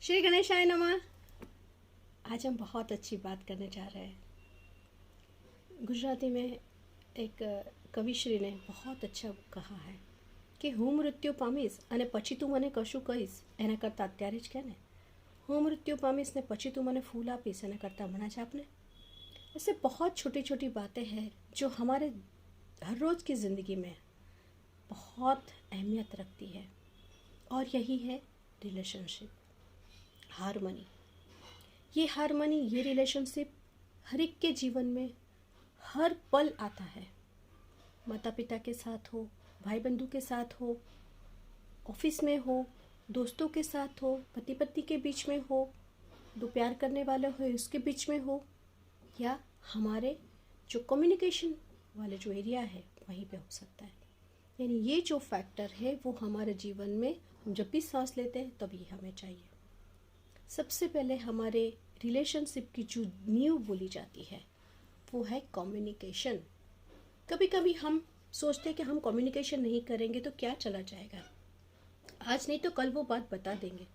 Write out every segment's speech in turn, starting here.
श्री गणेशाय नमः। आज हम बहुत अच्छी बात करने जा रहे हैं। गुजराती में एक कविश्री ने बहुत अच्छा कहा है कि હું મૃત્યુ પામીશ અને પછી તું મને કશું કહીશ એના કરતાં અત્યારે જ કે ને હું મૃત્યુ પામીશ ને પછી તું મને फूल આપીશ એના કરતાં હમણાં જ આપને। ऐसे बहुत छोटी छोटी बातें हैं जो हमारे हर रोज़ की ज़िंदगी में बहुत अहमियत रखती है और यही है रिलेशनशिप, हारमनी। ये हारमनी, ये रिलेशनशिप हर एक के जीवन में हर पल आता है। माता पिता के साथ हो, भाई बंधु के साथ हो, ऑफिस में हो, दोस्तों के साथ हो, पति पत्नी के बीच में हो, दो प्यार करने वाले हो उसके बीच में हो, या हमारे जो कम्युनिकेशन वाले जो एरिया है वहीं पे हो सकता है। यानी ये जो फैक्टर है वो हमारे जीवन में हम जब भी सांस लेते हैं तब ये हमें चाहिए। सबसे पहले हमारे रिलेशनशिप की जो नींव बोली जाती है वो है कम्युनिकेशन। कभी कभी हम सोचते हैं कि हम कम्युनिकेशन नहीं करेंगे तो क्या चला जाएगा, आज नहीं तो कल वो बात बता देंगे।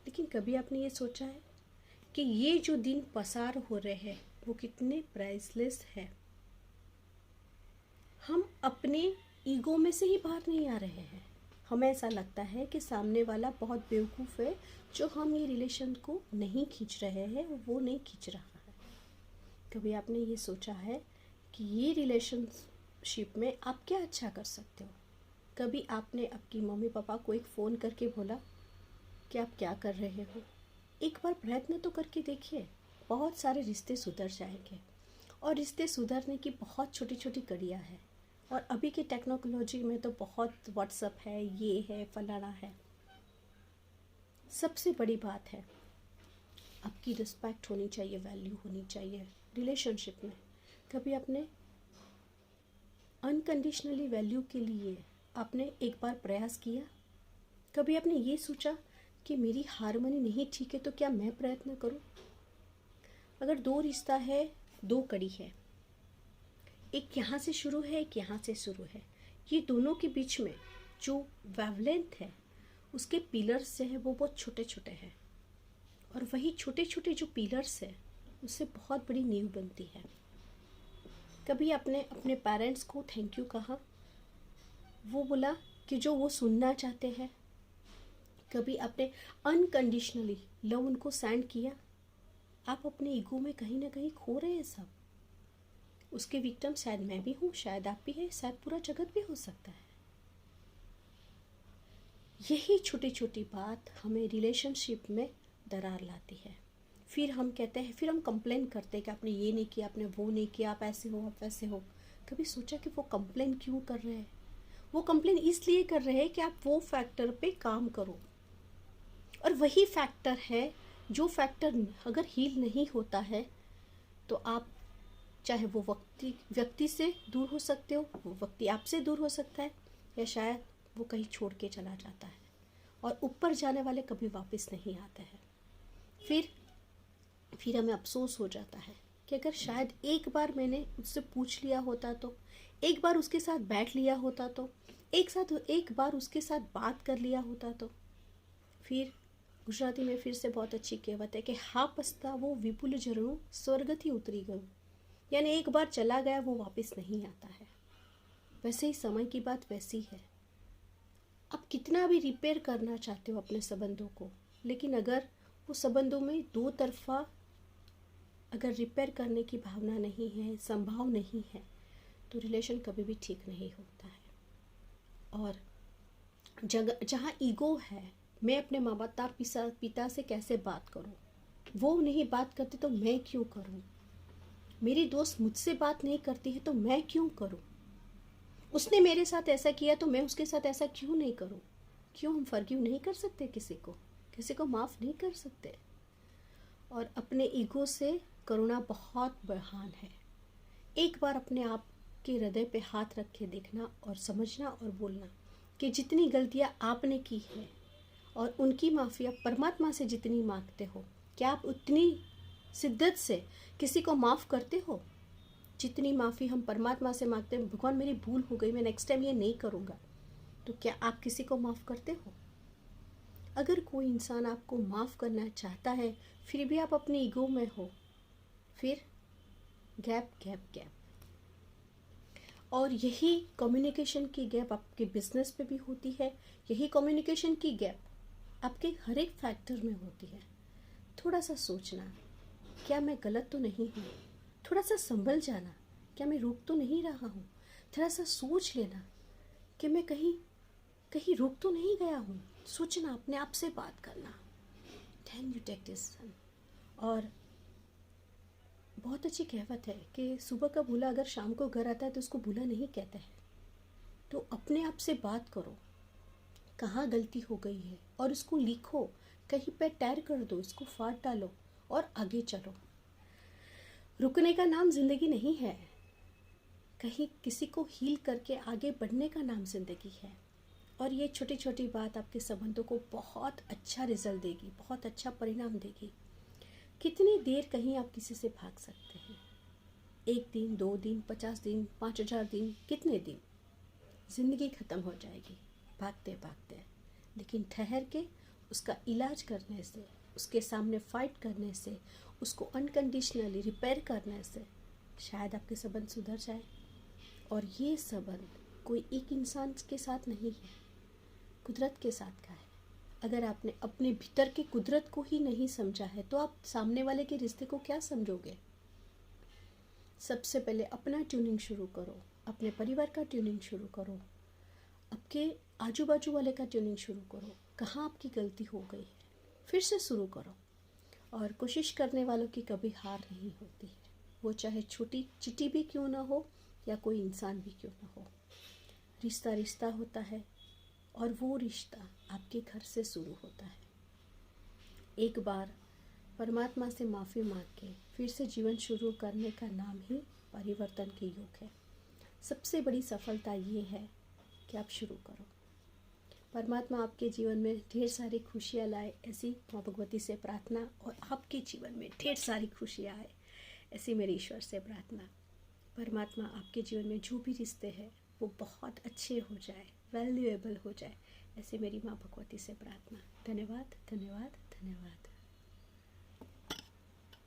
लेकिन कभी आपने ये सोचा है कि ये जो दिन पसार हो रहे हैं वो कितने प्राइसलेस है। हम अपने ईगो में से ही बाहर नहीं आ रहे हैं। हमें ऐसा लगता है कि सामने वाला बहुत बेवकूफ़ है जो हम ये रिलेशन को नहीं खींच रहे हैं, वो नहीं खींच रहा है। कभी आपने ये सोचा है कि ये रिलेशनशिप में आप क्या अच्छा कर सकते हो? कभी आपने आपकी मम्मी पापा को एक फ़ोन करके बोला कि आप क्या कर रहे हो? एक बार प्रयत्न तो करके देखिए, बहुत सारे रिश्ते सुधर जाएंगे। और रिश्ते सुधरने की बहुत छोटी छोटी कड़ियाँ हैं। और अभी की टेक्नोलॉजी में तो बहुत व्हाट्सअप है, ये है, फलाना है। सबसे बड़ी बात है आपकी रिस्पेक्ट होनी चाहिए, वैल्यू होनी चाहिए रिलेशनशिप में। कभी आपने अनकंडीशनली वैल्यू के लिए आपने एक बार प्रयास किया? कभी आपने ये सोचा कि मेरी हारमोनी नहीं ठीक है तो क्या मैं प्रयत्न करूं? अगर दो रिश्ता है, दो कड़ी है, एक यहाँ से शुरू है, एक यहाँ से शुरू है, ये दोनों के बीच में जो वेवलेंथ है उसके पिलर्स जो है वो बहुत छोटे छोटे हैं। और वही छोटे छोटे जो पिलर्स है उससे बहुत बड़ी नींव बनती है। कभी आपने अपने पेरेंट्स को थैंक यू कहा? वो बोला कि जो वो सुनना चाहते हैं। कभी आपने अनकंडीशनली लव उनको सेंड किया? आप अपने ईगो में कहीं ना कहीं खो रहे हैं सब। उसके विक्टिम शायद मैं भी हूँ, शायद आप भी है, शायद पूरा जगत भी हो सकता है। यही छोटी छोटी बात हमें रिलेशनशिप में दरार लाती है। फिर हम कहते हैं, फिर हम कंप्लेन करते हैं कि आपने ये नहीं किया, आपने वो नहीं किया, आप ऐसे हो, आप वैसे हो। कभी सोचा कि वो कंप्लेन क्यों कर रहे हैं? वो कंप्लेन इसलिए कर रहे हैं कि आप वो फैक्टर पे काम करो। और वही फैक्टर है जो फैक्टर अगर हील नहीं होता है तो आप चाहे वो व्यक्ति से दूर हो सकते हो, वो व्यक्ति आपसे दूर हो सकता है, या शायद वो कहीं छोड़ के चला जाता है। और ऊपर जाने वाले कभी वापस नहीं आते हैं। फिर हमें अफसोस हो जाता है कि अगर शायद एक बार मैंने उससे पूछ लिया होता तो, एक बार उसके साथ बैठ लिया होता तो, एक बार उसके साथ बात कर लिया होता तो। फिर गुजराती में फिर से बहुत अच्छी कहावत है कि हा पछता वो विपुल झरणु स्वर्गथी उतरी गयो। यानी एक बार चला गया वो वापस नहीं आता है। वैसे ही समय की बात वैसी है। आप कितना भी रिपेयर करना चाहते हो अपने संबंधों को, लेकिन अगर वो संबंधों में दो तरफा अगर रिपेयर करने की भावना नहीं है, संभाव नहीं है, तो रिलेशन कभी भी ठीक नहीं होता है। और जहाँ ईगो है, मैं अपने माँ बाप पिता से कैसे बात करूँ, वो नहीं बात करते तो मैं क्यों करूँ, मेरी दोस्त मुझसे बात नहीं करती है तो मैं क्यों करूं, उसने मेरे साथ ऐसा किया तो मैं उसके साथ ऐसा क्यों नहीं करूं। क्यों हम फॉरगिव नहीं कर सकते किसी को माफ़ नहीं कर सकते? और अपने ईगो से करुणा बहुत बहान है। एक बार अपने आप के हृदय पे हाथ रख के देखना और समझना और बोलना कि जितनी गलतियां आपने की है और उनकी माफ़ी आप परमात्मा से जितनी मांगते हो, क्या आप उतनी शिद्दत से किसी को माफ़ करते हो? जितनी माफ़ी हम परमात्मा से मांगते हैं, भगवान मेरी भूल हो गई, मैं नेक्स्ट टाइम ये नहीं करूँगा, तो क्या आप किसी को माफ़ करते हो? अगर कोई इंसान आपको माफ़ करना चाहता है फिर भी आप अपने ईगो में हो, फिर गैप गैप गैप। और यही कम्युनिकेशन की गैप आपके बिजनेस पे भी होती है, यही कम्युनिकेशन की गैप आपके हर एक फैक्टर में होती है। थोड़ा सा सोचना, क्या मैं गलत तो नहीं हूँ, थोड़ा सा संभल जाना, क्या मैं रुक तो नहीं रहा हूँ, थोड़ा सा सोच लेना कि मैं कहीं कहीं रुक तो नहीं गया हूँ। सोचना, अपने आप से बात करना, देन यू टेक डिसीजन। और बहुत अच्छी कहावत है कि सुबह का भूला अगर शाम को घर आता है तो उसको भूला नहीं कहते हैं। तो अपने आप से बात करो, कहाँ गलती हो गई है और उसको लिखो, कहीं पे टैर कर दो, इसको फाड़ डालो और आगे चलो। रुकने का नाम जिंदगी नहीं है, कहीं किसी को हील करके आगे बढ़ने का नाम जिंदगी है। और ये छोटी छोटी बात आपके संबंधों को बहुत अच्छा रिजल्ट देगी, बहुत अच्छा परिणाम देगी। कितनी देर कहीं आप किसी से भाग सकते हैं? 1 दिन, 2 दिन, 50 दिन, 5000 दिन, कितने दिन? ज़िंदगी ख़त्म हो जाएगी भागते भागते। लेकिन ठहर के उसका इलाज करने से, उसके सामने फाइट करने से, उसको अनकंडीशनली रिपेयर करने से शायद आपके संबंध सुधर जाए। और ये संबंध कोई एक इंसान के साथ नहीं है, कुदरत के साथ का है। अगर आपने अपने भीतर की कुदरत को ही नहीं समझा है तो आप सामने वाले के रिश्ते को क्या समझोगे? सबसे पहले अपना ट्यूनिंग शुरू करो, अपने परिवार का ट्यूनिंग शुरू करो, आपके आजू बाजू वाले का ट्यूनिंग शुरू करो, कहाँ आपकी गलती हो गई है, फिर से शुरू करो। और कोशिश करने वालों की कभी हार नहीं होती है, वो चाहे छोटी चिट्ठी भी क्यों ना हो या कोई इंसान भी क्यों ना हो। रिश्ता रिश्ता होता है और वो रिश्ता आपके घर से शुरू होता है। एक बार परमात्मा से माफ़ी मांग के फिर से जीवन शुरू करने का नाम ही परिवर्तन के युग है। सबसे बड़ी सफलता ये है कि आप शुरू करो। परमात्मा आपके जीवन में ढेर सारी खुशियाँ लाए, ऐसी माँ भगवती से प्रार्थना। और आपके जीवन में ढेर सारी खुशियाँ आए, ऐसी मेरी ईश्वर से प्रार्थना। परमात्मा आपके जीवन में जो भी रिश्ते हैं वो बहुत अच्छे हो जाए, वैल्यूएबल हो जाए, ऐसे मेरी माँ भगवती से प्रार्थना। धन्यवाद धन्यवाद धन्यवाद।